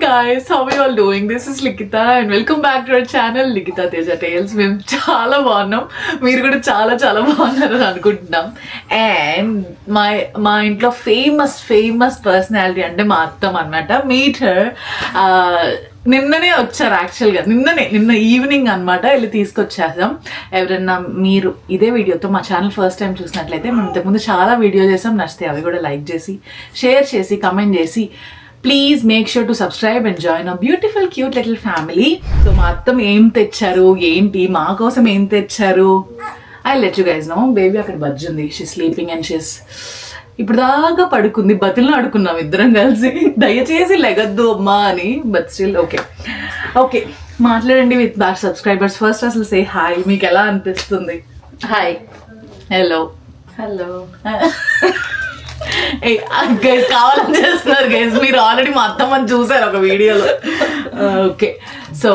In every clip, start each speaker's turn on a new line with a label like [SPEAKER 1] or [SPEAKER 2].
[SPEAKER 1] Guys, how are you all doing? This is Likita and welcome back to our channel Likita Teja Tales. మేము చాలా బాగున్నాం, మీరు కూడా చాలా చాలా బాగున్నారని అనుకుంటున్నాం. అండ్ మా ఇంట్లో ఫేమస్ పర్సనాలిటీ అంటే మా అత్తమ్మ అన్నమాట. మీట్ హర్ నిన్ననే వచ్చారు. యాక్చువల్గా నిన్న ఈవినింగ్ అనమాట వెళ్ళి తీసుకొచ్చేసాం. ఎవరన్నా మీరు ఇదే వీడియోతో మా ఛానల్ ఫస్ట్ టైం చూసినట్లయితే మేము ఇంతకుముందు చాలా వీడియో చేసాం, నచ్చితే అవి కూడా లైక్ చేసి షేర్ చేసి కమెంట్ చేసి please make sure to subscribe and join a beautiful cute little family. So మా అత్తమ్మ ఏం తెచ్చారు ఏంటి, మా కోసం ఏం తెచ్చారు, I let you guys know. Baby అక్కడ బజ్జుంది, షీ స్లీపింగ్ అండ్ షీస్ ఇప్పుడు దాకా పడుకుంది. బతుల్లో ఆడుకున్నాం ఇద్దరం కలిసి, దయచేసి లెగద్దు అమ్మా అని. బట్ స్టిల్ ఓకే మాట్లాడండి విత్ బార్ సబ్స్క్రైబర్స్. ఫస్ట్ అసలు సే హాయ్, మీకు ఎలా అనిపిస్తుంది?
[SPEAKER 2] హాయ్,
[SPEAKER 1] హలో గైస్ కావాలని చేస్తున్నారు గైస్, మీరు ఆల్రెడీ మా అత్తమ్మని చూసారు ఒక వీడియోలో. ఓకే, సో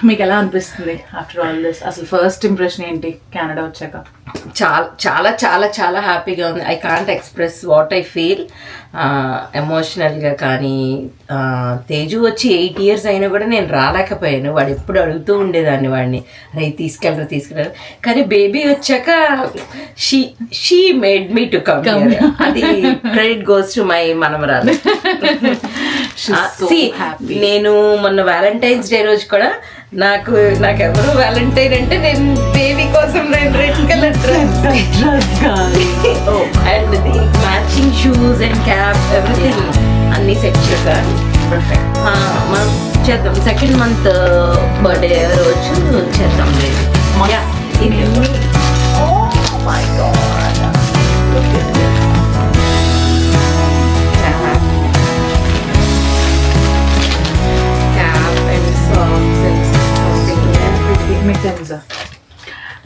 [SPEAKER 1] మీకు ఎలా అనిపిస్తుంది ఆఫ్టర్ ఆల్ దిస్? అసలు ఫస్ట్ ఇంప్రెషన్ ఏంటి కెనడా వచ్చాక?
[SPEAKER 2] చాలా చాలా చాలా చాలా హ్యాపీగా ఉంది. I can't express what I feel ఎమోషనల్గా. కానీ తేజు వచ్చి 8 years అయినా కూడా నేను రాలేకపోయాను. వాడు ఎప్పుడు అడుగుతూ ఉండేదాన్ని వాడిని, అరే తీసుకెళ్ళరు. కానీ బేబీ వచ్చాక she made me to come. అది క్రెడిట్ గోస్ టు మై మనవరాలు. నేను మొన్న వ్యాలంటైన్స్ డే రోజు కూడా నాకు ఎవరు వ్యాలంటైన్ అంటే నేను బేబీ కోసం నేను red colour dress and the matching shoes and cap everything అన్ని సెట్ చేశాను. పర్ఫెక్ట్. మనం చేద్దాం, 2nd month బర్త్డే రోజు చేద్దాం.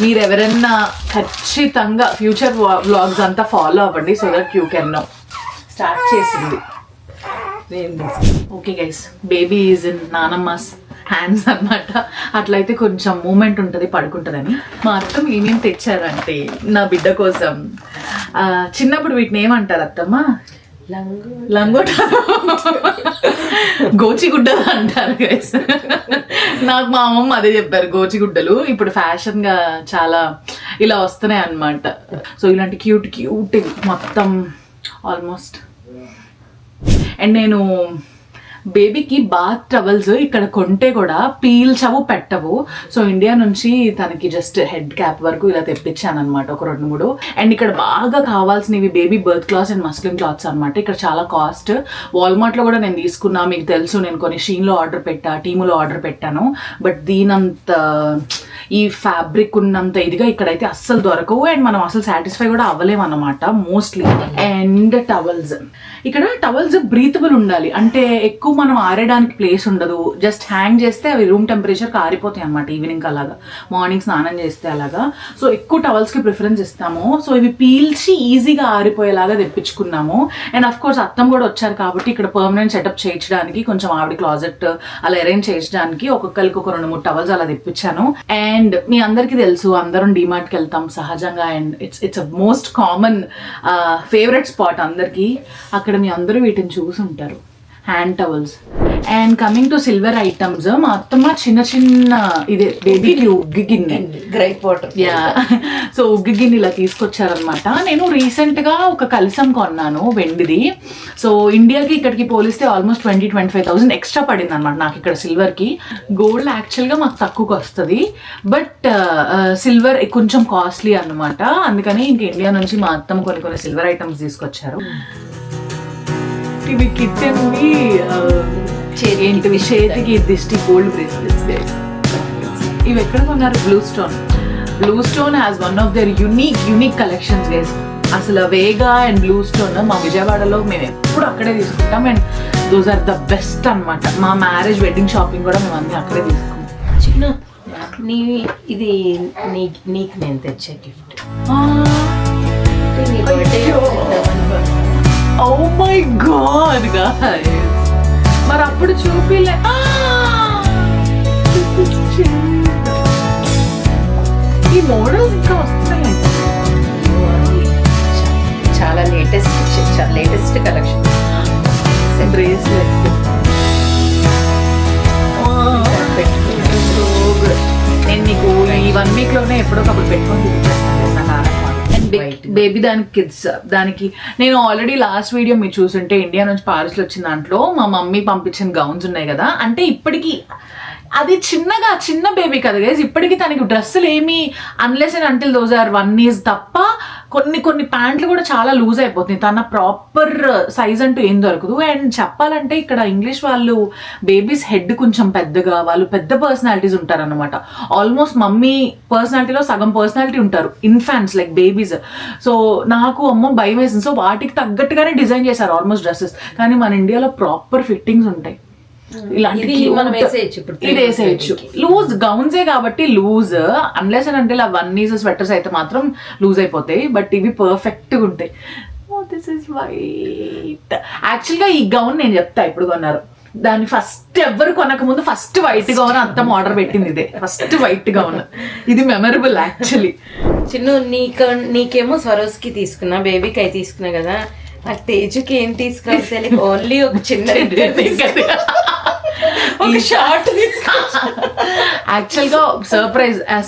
[SPEAKER 1] మీరు ఎవరన్నా ఖచ్చితంగా ఫ్యూచర్ వ్లాగ్స్ అంతా ఫాలో అవ్వండి, so that you can know. Start చేసింది. Okay guys, baby is in నానమ్మస్ హ్యాండ్స్ అన్నమాట. అట్లయితే కొంచెం మూమెంట్ ఉంటుంది, పడుకుంటుందని. మా అత్తమ్మ ఏమేమి తెచ్చారంటే నా బిడ్డ కోసం, చిన్నప్పుడు వీటిని ఏమంటారు అత్తమ్మ? లంగోట, గోచిగుడ్డలు అంటారు గైస్. నాకు మా అమ్మమ్మ అదే చెప్పారు, గోచిగుడ్డలు ఇప్పుడు ఫ్యాషన్ గా చాలా ఇలా వస్తున్నాయి అన్నమాట. సో ఇలాంటి క్యూట్ మొత్తం ఆల్మోస్ట్. అండ్ నేను బేబీకి బాత్ టవల్స్ ఇక్కడ కొంటే కూడా పీల్చవు పెట్టవు. సో ఇండియా నుంచి తనకి జస్ట్ హెడ్ క్యాప్ వరకు ఇలా తెప్పించాను అనమాట, ఒక 2-3. అండ్ ఇక్కడ బాగా కావాల్సినవి baby birth clothes and muslin clothes అనమాట. ఇక్కడ చాలా కాస్ట్. వాల్మార్ట్లో కూడా నేను తీసుకున్నా, మీకు తెలుసు నేను కొన్ని షీన్లో ఆర్డర్ పెట్టా, టీములో ఆర్డర్ పెట్టాను. బట్ దీనంత ఈ ఫ్యాబ్రిక్ ఉన్నంత ఇదిగా ఇక్కడైతే అస్సలు దొరకవు. అండ్ మనం అసలు సాటిస్ఫై కూడా అవ్వలేమన్నమాట మోస్ట్లీ. అండ్ టవల్స్, ఇక్కడ టవల్స్ బ్రీతబుల్ ఉండాలి, అంటే ఎక్కువ మనం ఆరేయడానికి ప్లేస్ ఉండదు. జస్ట్ హ్యాంగ్ చేస్తే అవి రూమ్ టెంపరేచర్కి ఆరిపోతాయి అనమాట ఈవినింగ్ అలాగా, మార్నింగ్ స్నానం చేస్తే అలాగా. సో ఎక్కువ టవల్స్కి ప్రిఫరెన్స్ ఇస్తాము. సో ఇవి పీల్చి ఈజీగా ఆరిపోయేలాగా తెప్పించుకున్నాము. అండ్ అఫ్ కోర్స్ అత్తమ్మ కూడా వచ్చారు కాబట్టి ఇక్కడ పర్మనెంట్ సెటప్ చేయించడానికి, కొంచెం ఆవిడ క్లాజెట్ అలా అరేంజ్ చేయించడానికి ఒక్కొక్కరికి ఒక 2-3 టవల్స్ అలా తెప్పించాను. అండ్ మీ అందరికీ తెలుసు అందరం డిమార్ట్కి వెళ్తాం సహజంగా. And it's a most common favourite spot అందరికీ. అక్కడ మీ అందరూ వీటిని చూసుంటారు, hand towels. And coming to silver items, మా అత్తమ్మ చిన్న ఇదే బేబీకి ఉగ్గి గిన్నె,
[SPEAKER 2] గ్రైప్ వాటర్,
[SPEAKER 1] సో ఉగ్గి గిన్నె ఇలా తీసుకొచ్చారనమాట. నేను రీసెంట్గా ఒక కలసం కొన్నాను వెండిది. సో ఇండియాకి ఇక్కడికి పోలిస్తే ఆల్మోస్ట్ 20-25,000 ఎక్స్ట్రా పడింది అనమాట నాకు ఇక్కడ సిల్వర్కి. గోల్డ్ యాక్చువల్గా మాకు తక్కువకి వస్తుంది, బట్ సిల్వర్ కొంచెం కాస్ట్లీ అనమాట. అందుకని ఇంక ఇండియా నుంచి మా అత్తమ్మ కొన్ని సిల్వర్ ఐటమ్స్ తీసుకొచ్చారు. ఇవి కిచెన్వి ఏంటివి, చేతికి దిష్టి గోల్డ్ బ్రేస్లెట్స్. ఇవి ఎక్కడ కొన్నారు? Blue stone has one of their unique collections guys. అసలు వేగా అండ్ బ్లూ స్టోన్ మా విజయవాడలో మేము ఎప్పుడు అక్కడే తీసుకుంటాం. And those are the best అనమాట. మా మ్యారేజ్ వెడ్డింగ్ షాపింగ్ కూడా మేము అన్నీ అక్కడే తీసుకుంటాం.
[SPEAKER 2] చిన్న ఇది నీకు నేను తెచ్చే gift.
[SPEAKER 1] Oh my god guys, మరి అప్పుడు చూపిలే. ఈ మోడల్స్ ఇంకా వస్తున్నాయి.
[SPEAKER 2] చాలా లేటెస్ట్ కలెక్షన్.
[SPEAKER 1] బ్రేస్లెట్ నేను నీకు ఈ 1 week లోనే ఎప్పుడో ఒకప్పుడు పెట్టుకొని బేబీ దానికి కిడ్స్ దానికి నేను ఆల్రెడీ లాస్ట్ వీడియో మీరు చూసుంటే ఇండియా నుంచి పారిస్లో వచ్చిన దాంట్లో మా మమ్మీ పంపించిన గౌన్స్ ఉన్నాయి కదా. అంటే ఇప్పటికీ అది చిన్న బేబీ కదా గైస్, ఇప్పటికీ తనకి డ్రెస్సులు ఏమి unless and until those are 1 years తప్ప కొన్ని ప్యాంట్లు కూడా చాలా లూజ్ అయిపోతుంది. తన ప్రాపర్ సైజ్ అంటూ ఏం దొరకదు. అండ్ చెప్పాలంటే ఇక్కడ ఇంగ్లీష్ వాళ్ళు బేబీస్ హెడ్ కొంచెం పెద్దగా, వాళ్ళు పెద్ద పర్సనాలిటీస్ ఉంటారు అనమాట. ఆల్మోస్ట్ మమ్మీ పర్సనాలిటీలో సగం పర్సనాలిటీ ఉంటారు ఇన్ఫాంట్స్ లైక్ బేబీస్. సో నాకు అమ్మ భయం వేసింది. సో వాటికి తగ్గట్టుగానే డిజైన్ చేశారు ఆల్మోస్ట్ డ్రెస్సెస్. కానీ మన ఇండియాలో ప్రాపర్ ఫిట్టింగ్స్ ఉంటాయి. ఇలాంటి ఇది వేసేయచ్చు. లూజ్ గౌన్సే కాబట్టి లూజ్, అన్లెస్ అని అంటే 1 years స్వెటర్స్ అయితే మాత్రం లూజ్ అయిపోతాయి. బట్ ఇవి పర్ఫెక్ట్ గా ఉంటాయి. This is white. యాక్చువల్గా ఈ గౌన్ నేను చెప్తా ఇప్పుడు కొన్నారు. దాన్ని ఫస్ట్ ఎవ్వరు కొనక ముందు ఫస్ట్ వైట్ గౌన్ అత్తం ఆర్డర్ పెట్టింది ఇదే, ఫస్ట్ వైట్ గౌన్. ఇది మెమరబుల్ యాక్చువల్లీ.
[SPEAKER 2] చిన్ను నీకేమో స్వరోస్కి తీసుకున్నా, బేబీకి అయి తీసుకున్నా కదా. నాకు తేజుకి ఏం తీసుకోవాలి తెలియదు. ఓన్లీ ఒక చిన్న షార్ట్
[SPEAKER 1] యాక్చువల్గా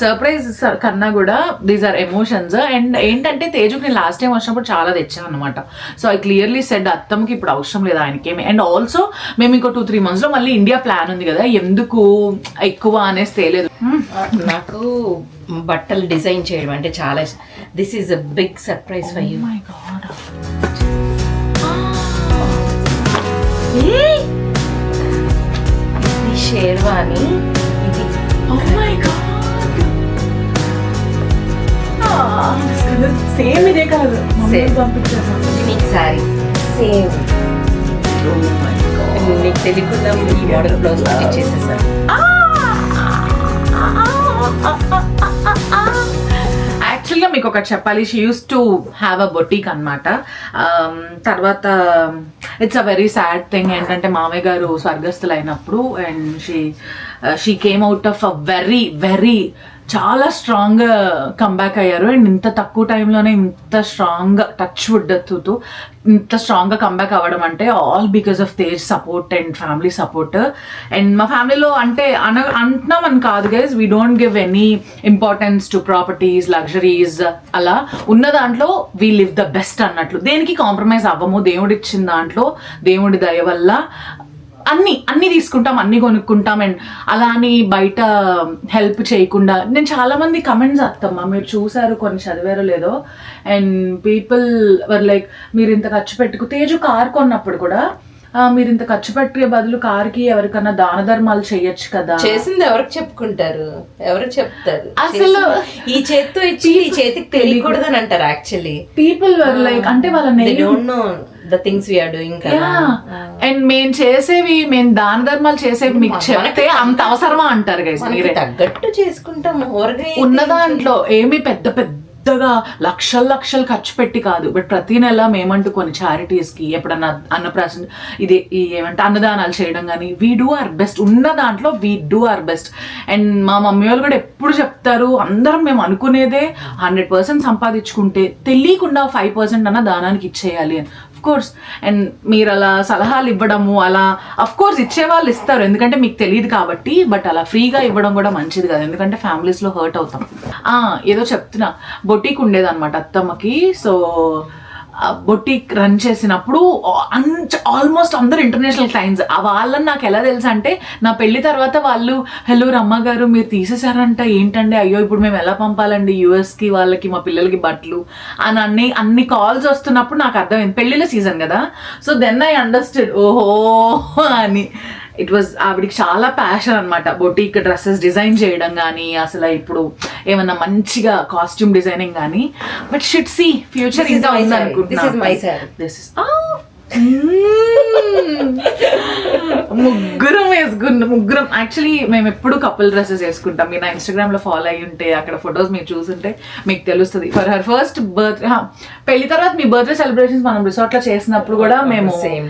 [SPEAKER 1] సర్ప్రైజ్ కన్నా కూడా దీస్ ఆర్ ఎమోషన్స్. అండ్ ఏంటంటే తేజుకి నేను లాస్ట్ టైం వచ్చినప్పుడు చాలా తెచ్చాను అనమాట. సో ఐ క్లియర్లీ సెడ్ అత్తమ్మకి ఇప్పుడు అవసరం లేదు ఆయనకేమి. అండ్ ఆల్సో మేము ఇంకో 2-3 months లో మళ్ళీ ఇండియా ప్లాన్ ఉంది కదా, ఎందుకు ఎక్కువ అనేసి తేలేదు.
[SPEAKER 2] నాకు బట్టలు డిజైన్ చేయడం అంటే చాలా ఇష్టం. This is a big surprise for you.
[SPEAKER 1] My god.
[SPEAKER 2] Sherwani ఇది.
[SPEAKER 1] Oh my god. సేమ్ ఇదే కాదు,
[SPEAKER 2] నీకు సారీ సేమ్. నీకు తెలియకుండా ఈ మోడల్ బ్లౌజ్ ఇచ్చేసేసాను.
[SPEAKER 1] యాక్చువల్గా మీకు ఒకటి చెప్పాలి, she use to have a boutique అనమాట. తర్వాత it's a very sad thing ఏంటంటే మామయ్య గారు స్వర్గస్థులు అయినప్పుడు and she came out of a very చాలా స్ట్రాంగ్ గా కంబ్యాక్ అయ్యారు. అండ్ ఇంత తక్కువ టైంలోనే ఇంత స్ట్రాంగ్ టచ్ వుడ్ తో ఇంత స్ట్రాంగ్ గా కంబ్యాక్ అవ్వడం అంటే all because of Tej support and family support. And మా ఫ్యామిలీలో అంటే అంటున్నాం అని కాదు guys, we don't give any importance to properties, luxuries. అలా ఉన్న దాంట్లో వీ లివ్ ద బెస్ట్ అన్నట్లు, దేనికి కాంప్రమైజ్ అవ్వము. దేవుడిచ్చిన దాంట్లో దేవుడి దయ వల్ల అన్ని తీసుకుంటాం, అన్ని కొనుక్కుంటాం. అండ్ అలా అని బయట హెల్ప్ చేయకుండా, నేను చాలా మంది కమెంట్స్ వస్తామ్మా, మీరు చూసారు, కొన్ని చదివారో లేదో. అండ్ పీపుల్ వర్ లైక్, మీరు ఇంత ఖర్చు పెట్టుకు తేజు కార్ కొన్నప్పుడు కూడా మీరు ఇంత ఖర్చు పెట్టే బదులు కార్కి ఎవరికన్నా దాన ధర్మాలు చేయొచ్చు కదా.
[SPEAKER 2] చేసింది ఎవరికి చెప్పుకుంటారు, ఎవరు చెప్తారు?
[SPEAKER 1] అసలు
[SPEAKER 2] ఈ చేతితో ఇచ్చి ఈ చేతికి తెలియకూడదు అని అంటారు. యాక్చువల్లీ
[SPEAKER 1] పీపుల్ వర్ లైక్, అంటే వాళ్ళ
[SPEAKER 2] the things we are doing కదా.
[SPEAKER 1] అండ్ మేము దాన ధర్మాలు చేసేవి మీకు చెప్తే అంత అవసరమా అంటారు గైస్. మీరే
[SPEAKER 2] తగ్గట్టు చేసుకుంటాం.
[SPEAKER 1] ఉన్న దాంట్లో ఏమి పెద్దగా లక్షలు ఖర్చు పెట్టి కాదు, బట్ ప్రతి నెల మేమంటూ కొన్ని చారిటీస్ కి ఎప్పుడన్నా అన్నప్రాసన ఇది ఏమంటే అన్నదానాలు చేయడం కానీ వీ డూ అవర్ బెస్ట్. ఉన్న దాంట్లో we do our best. And మా మమ్మీ వాళ్ళు కూడా ఎప్పుడు చెప్తారు, అందరం మేము అనుకునేదే 100% సంపాదించుకుంటే తెలియకుండా 5% అన్న దానానికి ఇచ్చేయాలి అని. కోర్స్. అండ్ మీరు అలా సలహాలు ఇవ్వడము, అలా అఫ్ కోర్స్ ఇచ్చే వాళ్ళు ఇస్తారు ఎందుకంటే మీకు తెలియదు కాబట్టి. బట్ అలా ఫ్రీగా ఇవ్వడం కూడా మంచిది కదా, ఎందుకంటే ఫ్యామిలీస్ లో హర్ట్ అవుతాం. ఏదో చెప్తున్నా, బొటీక్ ఉండేదన్నమాట అత్తమ్మకి. సో బొటీక్ రన్ చేసినప్పుడు ఆల్మోస్ట్ అందరు ఇంటర్నేషనల్ క్లయింట్స్. వాళ్ళని నాకు ఎలా తెలుసు అంటే, నా పెళ్లి తర్వాత వాళ్ళు హలో రమ్మ గారు మీరు తీసేసారంట, ఏంటండి, అయ్యో ఇప్పుడు మేము ఎలా పంపాలండి యూఎస్కి వాళ్ళకి మా పిల్లలకి బట్టలు అని అన్ని కాల్స్ వస్తున్నప్పుడు నాకు అర్థమైంది పెళ్లిళ్ళ సీజన్ కదా. సో దెన్ ఐ అండర్స్టూడ్, ఓహో అని. ఇట్ వాజ్ ఆవిడికి చాలా ప్యాషన్ అనమాట బొటీక్ డ్రెస్సెస్ డిజైన్ చేయడం కానీ, అసలు ఇప్పుడు ఏమన్నా మంచిగా కాస్ట్యూమ్ డిజైనింగ్ కానీ. బట్ షుడ్ సీ ఫ్యూచర్ ఇంకా ఉంది అనుకుంటున్నా. ముగ్గురం వేసుకున్నాం. ముగ్గురం యాక్చువల్లీ మేము ఎప్పుడు కపుల్ డ్రెస్సెస్ వేసుకుంటాం. మీరు నా ఇన్స్టాగ్రామ్ లో ఫాలో అయ్యి ఉంటే అక్కడ ఫొటోస్ మీరు చూసుంటే మీకు తెలుస్తుంది. ఫర్ హర్ ఫస్ట్ బర్త్డే, పెళ్లి తర్వాత మీ బర్త్డే సెలబ్రేషన్స్ మనం రిసార్ట్ లో చేసినప్పుడు కూడా మేము సేమ్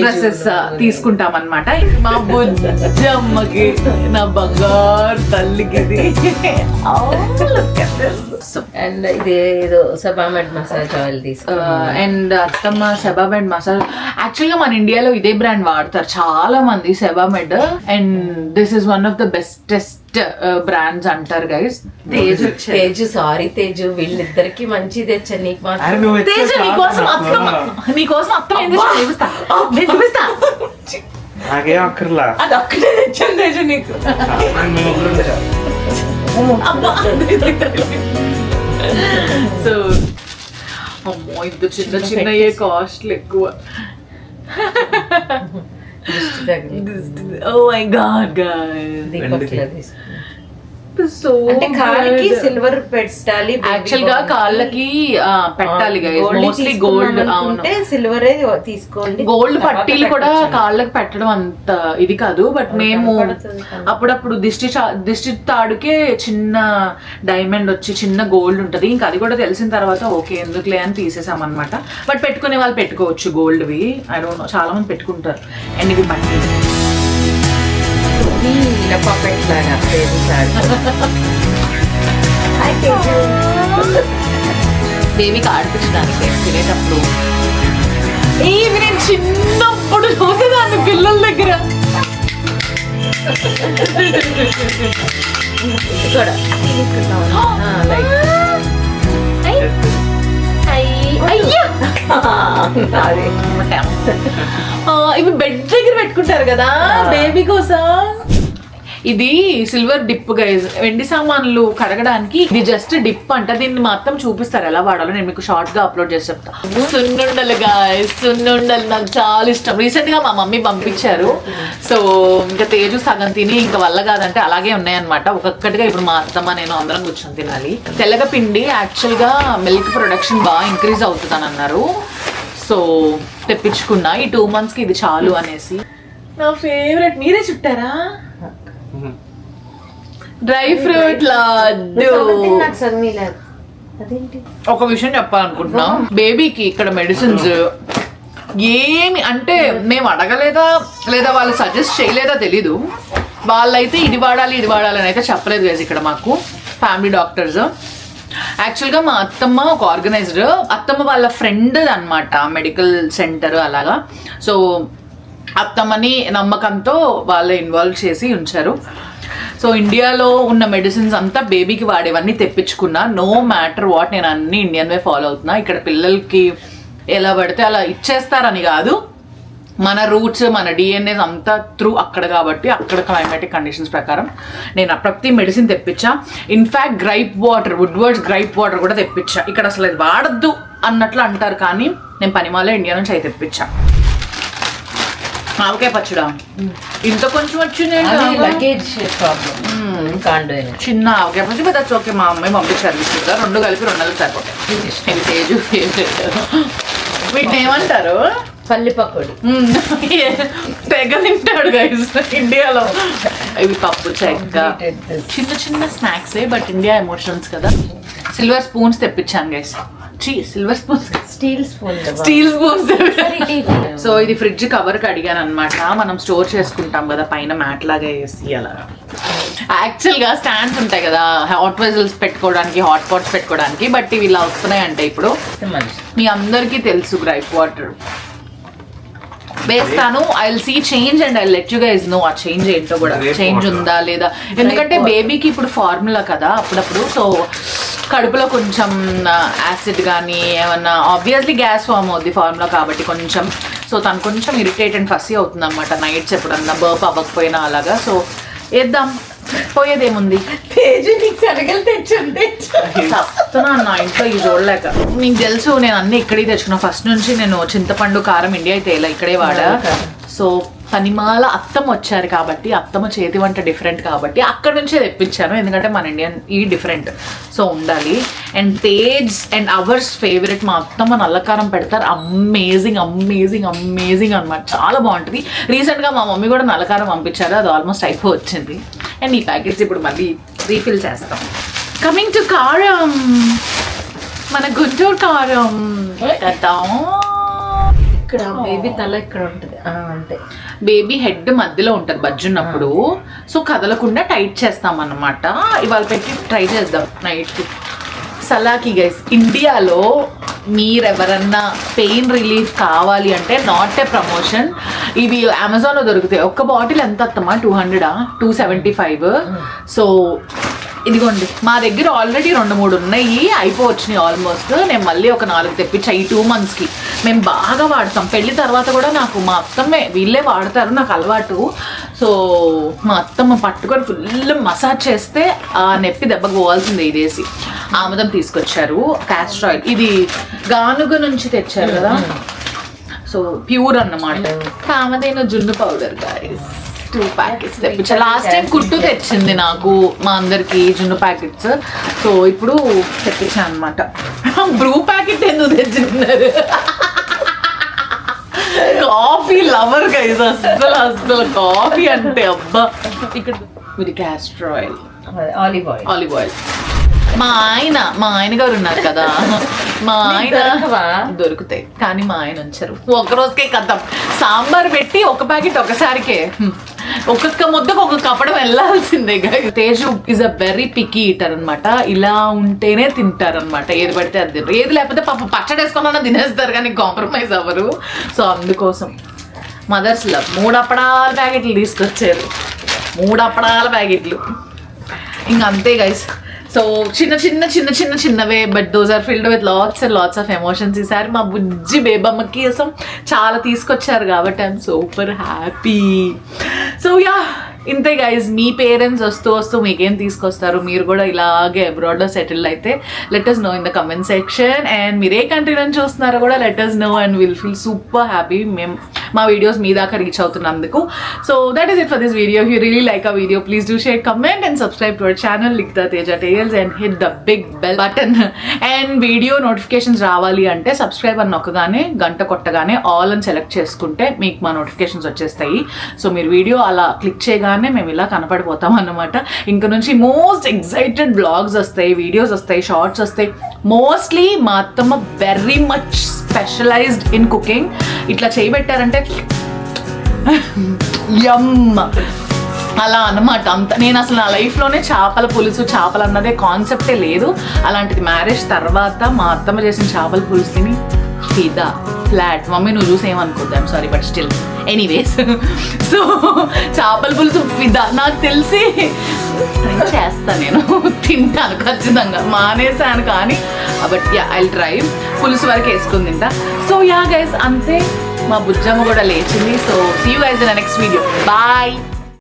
[SPEAKER 1] డ్రెస్సెస్ తీసుకుంటాం అనమాట. మా బుజ్జమ్మకి, నా బంగారు తల్లికి
[SPEAKER 2] అండ్ ఇదేదో సెబామెడ్ మసాజ్ ఆయిల్
[SPEAKER 1] అండ్ అత్తమ్మ సెబామెడ్ మసాజ్. యాక్చువల్ గా మన ఇండియాలో ఇదే బ్రాండ్ వాడతారు చాలా మంది, Sebamed. And this is one of the bestest brands అంటారు గైస్.
[SPEAKER 2] సారీ తేజు, వీళ్ళిద్దరికి మంచి తెచ్చా, నీకు మాత్రం
[SPEAKER 1] నీకోసం అత్తమ్మ ఏం చేసి చూపిస్తా, నేను చూపిస్తా.
[SPEAKER 3] నాకేం అక్కర్లా,
[SPEAKER 1] అది ఒక్కటే తెచ్చాను తేజు నీకు. సో అమ్మో ఇంత చిన్న చిన్నయే కాస్ట్లు ఎక్కువ. Oh my god guys, so
[SPEAKER 2] అంటే కాళ్ళకి సిల్వర్ పెట్టాలి.
[SPEAKER 1] యాక్చువల్ గా కాళ్ళకి పెట్టాలి గైస్, మోస్ట్లీ గోల్డ్. అవును,
[SPEAKER 2] సిల్వర్ తీసుకోండి.
[SPEAKER 1] గోల్డ్ పట్టీలు కూడా కాళ్ళకి పెట్టడం అంత ఇది కాదు. బట్ మేము అప్పుడప్పుడు దిష్టి తాడుకే చిన్న డైమండ్ వచ్చి చిన్న గోల్డ్ ఉంటది. ఇంకా అది కూడా తెలిసిన తర్వాత ఓకే ఎందుకులే అని తీసేసాం అనమాట. బట్ పెట్టుకునే వాళ్ళు పెట్టుకోవచ్చు గోల్డ్వి. ఐ డోంట్ నో, చాలా మంది పెట్టుకుంటారు. అండ్ ఇవి పట్టి బేబీకి ఆడిపించడానికి తినేటప్పుడు ఇవి నేను చిన్నప్పుడు చూసేదాన్ని పిల్లల దగ్గర. ఇవి బెడ్ దగ్గర పెట్టుకుంటారు కదా బేబీ కోసం. ఇది సిల్వర్ డిప్ గైజ్, వెండి సామాన్లు కడగడానికి ఇది జస్ట్ డిప్ అంట. దీన్ని మాత్రం చూపిస్తారు ఎలా వాడాలో, నేను మీకు షార్ట్ గా అప్లోడ్ చేసి చెప్తా. సున్నుండలు గైజ్, సున్నుండలు నాకు చాలా ఇష్టం. రీసెంట్ గా మా మమ్మీ పంపించారు. సో ఇంకా తేజు సగం తిని ఇంకా వల్ల కాదంటే అలాగే ఉన్నాయన్నమాట ఒక్కొక్కటిగా. ఇప్పుడు మా అత్తమ్మ నేను అందరం కూర్చొని తినాలి. తెల్లగపిండి యాక్చువల్ గా మిల్క్ ప్రొడక్షన్ బాగా ఇంక్రీజ్ అవుతుందని అన్నారు. సో తెప్పించుకున్నా ఈ 2 months కి ఇది చాలు అనేసి. నా ఫేవరెట్, మీరే చుట్టారా డ్రై ఫ్రూట్ లడ్డు. ఒక విషయం చెప్పాలనుకుంటున్నా, బేబీకి ఇక్కడ మెడిసిన్స్ ఏమి అంటే మేము అడగలేదా లేదా వాళ్ళు సజెస్ట్ చేయలేదా తెలీదు. వాళ్ళైతే ఇది వాడాలి అని అయితే చెప్పలేదు కదా ఇక్కడ మాకు ఫ్యామిలీ డాక్టర్స్. యాక్చువల్గా మా అత్తమ్మ ఒక ఆర్గనైజర్, అత్తమ్మ వాళ్ళ ఫ్రెండ్ అనమాట మెడికల్ సెంటర్ అలాగా. సో అత్తమ్మని నమ్మకంతో వాళ్ళే ఇన్వాల్వ్ చేసి ఉంచారు. సో ఇండియాలో ఉన్న మెడిసిన్స్ అంతా బేబీకి వాడేవన్నీ తెప్పించుకున్నా. నో మ్యాటర్ వాట్, నేను అన్ని ఇండియన్ వే ఫాలో అవుతున్నా. ఇక్కడ పిల్లలకి ఎలా పడితే అలా ఇచ్చేస్తారని కాదు, మన రూట్స్ మన డిఎన్ఏస్ అంతా త్రూ అక్కడ కాబట్టి అక్కడ క్లైమాటిక్ కండిషన్స్ ప్రకారం నేను ప్రతి మెడిసిన్ తెప్పించా. In fact gripe water, Woodward's gripe water కూడా తెప్పించా. ఇక్కడ అసలు అది వాడద్దు అన్నట్లు అంటారు కానీ నేను పనిమాలే ఇండియా నుంచి అయితే తెప్పించా. ఆవకాయ పచ్చడా ఇంత కొంచెం వచ్చింది, చిన్న ఆవకాయ పచ్చడి పెద్ద ఓకే. మా అమ్మాయి పంపించారు బిస్కెట్ 2 కలిపి 2 నెలలు సరిపోతాయి. తేజు వీటిని ఏమంటారు?
[SPEAKER 2] పల్లి పకోడి.
[SPEAKER 1] తెగ తింటాడు గైస్ ఇండియాలో. ఇవి పప్పు చెక్క చిన్న చిన్న స్నాక్సే, బట్ ఇండియా ఎమోషన్స్ కదా. సిల్వర్ స్పూన్స్ తెప్పించాను guys. Silver spoons, steel spoons. So ఇది ఫ్రిడ్జ్ కవర్ కి అడిగాను అనమాట. మనం స్టోర్ చేసుకుంటాం కదా పైన మ్యాట్ లాగా వేసి అలా. యాక్చువల్ గా స్టాండ్స్ ఉంటాయి కదా హాట్ వెజల్స్ పెట్టుకోవడానికి, హాట్ పాట్స్ పెట్టుకోవడానికి, బట్ ఇవి ఇలా వస్తున్నాయంటే ఇప్పుడు మీ అందరికీ తెలుసు గ్రైప్ వాటర్ వేస్తాను. I will see change and I let you guys know ఆ చేంజ్ ఏంటో కూడా, చేంజ్ ఉందా లేదా. ఎందుకంటే బేబీకి ఇప్పుడు ఫార్ములా కదా అప్పుడప్పుడు, సో కడుపులో కొంచెం యాసిడ్ కానీ ఏమన్నా ఆబ్వియస్లీ గ్యాస్ ఫామ్ అవుద్ది ఫార్ములా కాబట్టి కొంచెం. సో తను కొంచెం ఇరిటేట్ అండ్ ఫస్సీ అవుతుంది అనమాట నైట్స్ ఎప్పుడన్నా బర్ప్ అవ్వకపోయినా అలాగా. సో వేద్దాం, పోయేదేముంది. చెప్తున్నా నా ఇంట్లో ఇది చూడలేక. నీకు తెలుసు నేను అన్ని ఇక్కడే తెచ్చుకున్నా. ఫస్ట్ నుంచి నేను చింతపండు కారం ఇండియా అయితే ఇలా ఇక్కడే వాడా. సో పనిమాల అత్తమ్మ వచ్చారు కాబట్టి అత్తమ్మ చేతి వంట డిఫరెంట్ కాబట్టి అక్కడ నుంచే తెప్పించాను, ఎందుకంటే మన ఇండియన్ ఈ డిఫరెంట్ సో ఉండాలి. And Tej and hours favourite మా అత్తమ్మ నల్లకారం పెడతారు, అమేజింగ్ అమేజింగ్ అమేజింగ్ అనమాట, చాలా బాగుంటుంది. రీసెంట్గా మా మమ్మీ కూడా నల్లకారం పంపించారు, అది ఆల్మోస్ట్ అయిపో వచ్చింది. అండ్ ఈ ప్యాకెట్స్ ఇప్పుడు మళ్ళీ రీఫిల్ చేస్తాం. కమింగ్ టు కారం, మన గుంటూరు కారం కదా,
[SPEAKER 2] ఇక్కడ బేబీ తల ఇక్కడ ఉంటుంది అంతే.
[SPEAKER 1] బేబీ హెడ్ మధ్యలో ఉంటుంది బజ్జున్నప్పుడు, సో కదలకుండా టైట్ చేస్తాం అన్నమాట. ఇవాళ పెట్టి ట్రై చేద్దాం నైట్కి. సలాకి గైస్, ఇండియాలో మీరెవరన్నా పెయిన్ రిలీఫ్ కావాలి అంటే నాట్ ఏ ప్రమోషన్, ఇవి అమెజాన్లో దొరుకుతాయి. ఒక్క బాటిల్ ఎంత అత్తమ్మా? 200 275. సో ఇదిగోండి, మా దగ్గర ఆల్రెడీ 2-3 ఉన్నాయి, అయిపోవచ్చినాయి ఆల్మోస్ట్. నేను మళ్ళీ ఒక 4 తెప్పించాయి ఈ 2 monthsకి. మేము బాగా వాడతాం, పెళ్ళి తర్వాత కూడా నాకు మా అత్తమ్మే వీళ్ళే వాడతారు, నాకు అలవాటు. సో మా అత్తమ్మ పట్టుకొని ఫుల్ మసాజ్ చేస్తే ఆ నొప్పి దెబ్బకు పోవాల్సిందే. ఇదేసి ఆముదం తీసుకొచ్చారు, క్యాస్టర్ ఆయిల్, ఇది గానుగ నుంచి తెచ్చారు కదా, సో ప్యూర్ అన్నమాట. కామధేను జున్ను పౌడర్ గాయస్ 2 ప్యాకెట్స్ తెప్పించా. లాస్ట్ టైం కుట్టు తెచ్చింది నాకు మా అందరికి జున్ను ప్యాకెట్స్, సో ఇప్పుడు తెప్పించాను అనమాట. బ్రూ ప్యాకెట్ ఎందుకు తెచ్చుకున్నారు? కాఫీ లవర్ గైస్, అసలు కాఫీ అంటే అబ్బా. ఇక్కడ ఇది క్యాస్టర్ ఆయిల్, ఆలివ్ ఆయిల్. మా ఆయన గారు ఉన్నారు కదా, మా ఆయన దొరుకుతాయి కానీ మా ఆయన ఉంచారు. ఒక రోజుకే కథం సాంబార్ పెట్టి ఒక ప్యాకెట్ ఒకసారికే, ఒక్కొక్క ముద్దకు ఒక కప్పడం వెళ్ళాల్సిందే. Teju is a very picky eater అనమాట, ఇలా ఉంటేనే తింటారు అనమాట, ఏది పడితే అది తింటారు, ఏది లేకపోతే పాప పచ్చడి వేసుకున్నా తినేస్తారు కానీ కాంప్రమైజ్ అవ్వరు. సో అందుకోసం మదర్స్ లవ్ 3 అప్పడాల ప్యాకెట్లు తీసుకొచ్చారు, 3 అప్పడాల ప్యాకెట్లు. ఇంకా అంతే గైస్. సో చిన్నవే, but those are filled with lots and lots of emotions. ఈసారి మా బుజ్జి బేబమ్మకి కోసం చాలా తీసుకొచ్చారు కాబట్టి I'm super happy. So yeah, ఇంతే గైజ్. మీ పేరెంట్స్ వస్తూ మీకేం తీసుకొస్తారు, మీరు కూడా ఇలాగే అబ్రాడ్లో సెటిల్ అయితే let us know in the comment section. And మీరు ఏ కంట్రీ నుంచి చూస్తున్నారో కూడా let us know and will feel super happy మేము మా వీడియోస్ మీ దాకా రీచ్ అవుతున్నందుకు. So that is it for this video. If you really like a video please do share, comment and subscribe to our channel Likhita Teja tales and hit the big bell button. And video notifications రావాలి అంటే subscribe అని నొక్కగానే గంట కొట్టగానే all అని select చేసుకుంటే మీకు మా notifications వచ్చేస్తాయి. సో మీరు వీడియో అలా క్లిక్ చేయగానే మేము ఇలా కనపడిపోతాం అన్నమాట. ఇంక నుంచి మోస్ట్ ఎక్సైటెడ్ బ్లాగ్స్ వస్తాయి, వీడియోస్ వస్తాయి, షార్ట్స్ వస్తాయి. మోస్ట్లీ మా అత్తమ్మ very much specialised in cooking. ఇట్లా చేయబెట్టారంటే యమ్ అలా అన్నమాట. అంత నేను అసలు నా లైఫ్లోనే చేపల పులుసు, చేపలు అన్నదే కాన్సెప్టే లేదు. అలాంటిది మ్యారేజ్ తర్వాత మా అత్తమ్మ చేసిన చేపల పులుసు తిని ఫిదా ఫ్లాట్. మమ్మీ నువ్వు చూసి ఏమనుకోద్దాం, sorry but still anyways. So చేపల పులుసు ఫిదా. నాకు తెలిసి చేస్తాను, నేను తింటాను ఖచ్చితంగా, మానేసాను కానీ బట్ యా ఐల్ ట్రై. పులుసు వరకు వేసుకుని తింటా. సో యా గైస్, అంతే. మా బుజ్జమ్మ కూడా లేచింది. So see you guys in the next video. Bye.